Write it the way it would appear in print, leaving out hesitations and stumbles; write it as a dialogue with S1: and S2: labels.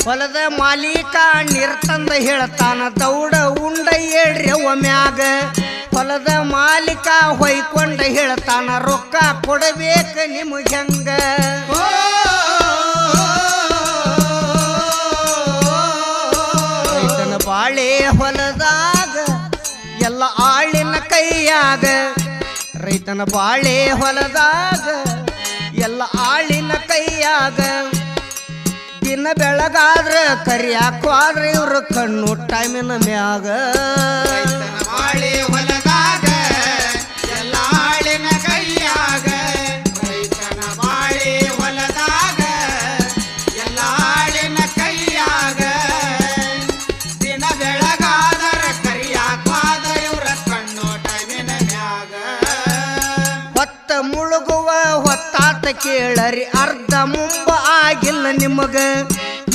S1: ಹೊಲದ ಮಾಲೀಕ ನಿರ್ತಂದ ಹೇಳ್ತಾನ ದೌಡ ಉಂಡ ಏಳ್ರಿ ಒಮ್ಯಾಗ ಹೊಲದ ಮಾಲೀಕ ಹೊಯ್ಕೊಂಡ ಹೇಳ್ತಾನ ರೊಕ್ಕ ಕೊಡಬೇಕ ನಿಮಗೆ ಹೆಂಗ ರೈತನ ಬಾಳೆ ಹೊಲದಾಗ ಎಲ್ಲ ಆಳಿನ ಕೈಯಾಗ ರೈತನ ಬಾಳೆ ಹೊಲದಾಗ ಎಲ್ಲ ಆಳಿನ ಕೈಯಾಗ ದಿನ ಬೆಳಗಾದ್ರ ಕರಿಯಾಕ್ವಾದ್ರ ಇವ್ರ ಕಣ್ಣು ಟೈಮಿನ ಮ್ಯಾಗ
S2: ಬಾಳೆ ಹೊಲದಾಗ ಎಲ್ಲ ಆಳಿನ ಕೈಯಾಗ ರೈತನ ಬಾಳೆ ಹೊಲದಾಗ ಎಲ್ಲ ಆಳಿನ ಕೈಯಾಗ ದಿನ ಬೆಳಗಾದರ ಕರಿಯಾಕ್ವಾದ್ರ ಇವ್ರ ಕಣ್ಣು ಟೈಮಿನ ಮ್ಯಾಗ
S1: ಹೊತ್ತ ಮುಳುಗುವ ಹೊತ್ತಾತ ಕೇಳರಿ ಅರ್ಧ ಮುಂಬ ಆಗಿಲ್ಲ ನಿಮಗ